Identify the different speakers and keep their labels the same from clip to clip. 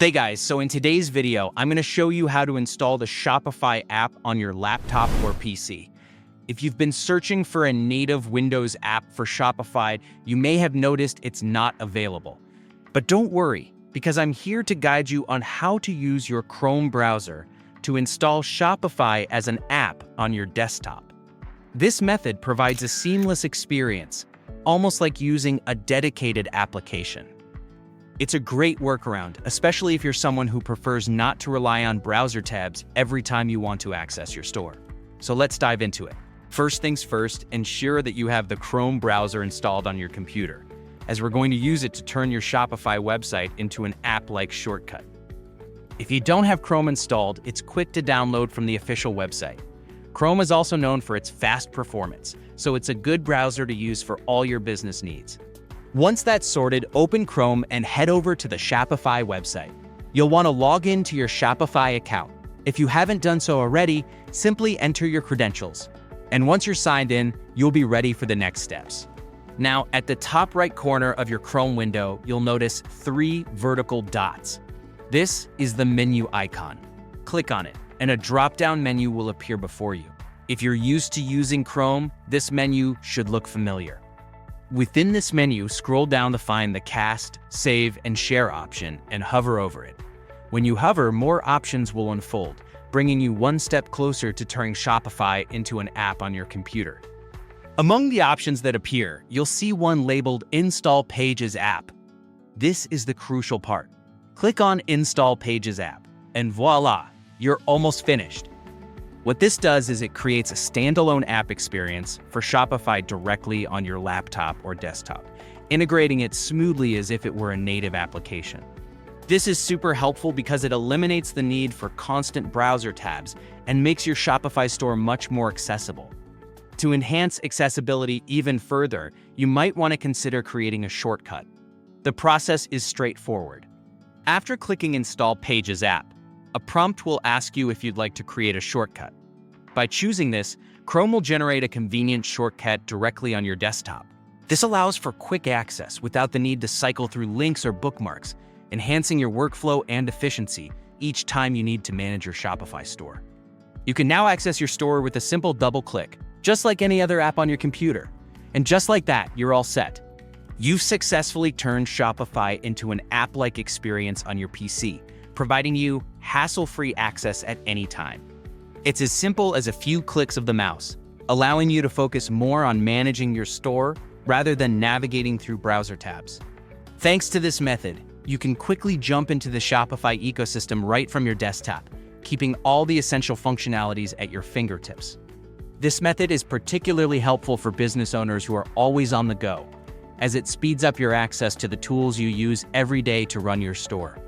Speaker 1: Hey guys, so in today's video, I'm going to show you how to install the Shopify app on your laptop or PC. If you've been searching for a native Windows app for Shopify, you may have noticed it's not available. But don't worry, because I'm here to guide you on how to use your Chrome browser to install Shopify as an app on your desktop. This method provides a seamless experience, almost like using a dedicated application. It's a great workaround, especially if you're someone who prefers not to rely on browser tabs every time you want to access your store. So let's dive into it. First things first, ensure that you have the Chrome browser installed on your computer, as we're going to use it to turn your Shopify website into an app-like shortcut. If you don't have Chrome installed, it's quick to download from the official website. Chrome is also known for its fast performance, so it's a good browser to use for all your business needs. Once that's sorted, open Chrome and head over to the Shopify website. You'll want to log in to your Shopify account. If you haven't done so already, simply enter your credentials. And once you're signed in, you'll be ready for the next steps. Now, at the top right corner of your Chrome window, you'll notice 3 vertical dots. This is the menu icon. Click on it, and a drop-down menu will appear before you. If you're used to using Chrome, this menu should look familiar. Within this menu, scroll down to find the Cast, Save, and Share option and hover over it. When you hover, more options will unfold, bringing you one step closer to turning Shopify into an app on your computer. Among the options that appear, you'll see one labeled Install Pages App. This is the crucial part. Click on Install Pages App, and voila, you're almost finished. What this does is it creates a standalone app experience for Shopify directly on your laptop or desktop, integrating it smoothly as if it were a native application. This is super helpful because it eliminates the need for constant browser tabs and makes your Shopify store much more accessible. To enhance accessibility even further, you might want to consider creating a shortcut. The process is straightforward. After clicking Install Pages App, a prompt will ask you if you'd like to create a shortcut. By choosing this, Chrome will generate a convenient shortcut directly on your desktop. This allows for quick access without the need to cycle through links or bookmarks, enhancing your workflow and efficiency each time you need to manage your Shopify store. You can now access your store with a simple double click, just like any other app on your computer. And just like that, you're all set. You've successfully turned Shopify into an app-like experience on your PC, providing you hassle-free access at any time. It's as simple as a few clicks of the mouse, allowing you to focus more on managing your store rather than navigating through browser tabs. Thanks to this method, you can quickly jump into the Shopify ecosystem right from your desktop, keeping all the essential functionalities at your fingertips. This method is particularly helpful for business owners who are always on the go, as it speeds up your access to the tools you use every day to run your store.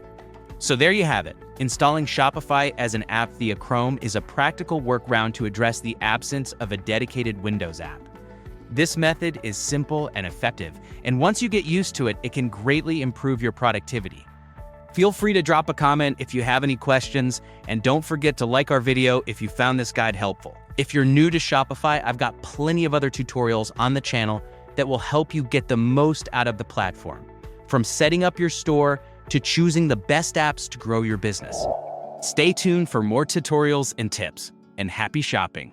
Speaker 1: So there you have it. Installing Shopify as an app via Chrome is a practical workaround to address the absence of a dedicated Windows app. This method is simple and effective, and once you get used to it, it can greatly improve your productivity. Feel free to drop a comment if you have any questions, and don't forget to like our video if you found this guide helpful. If you're new to Shopify, I've got plenty of other tutorials on the channel that will help you get the most out of the platform, from setting up your store to choosing the best apps to grow your business. Stay tuned for more tutorials and tips, and happy shopping!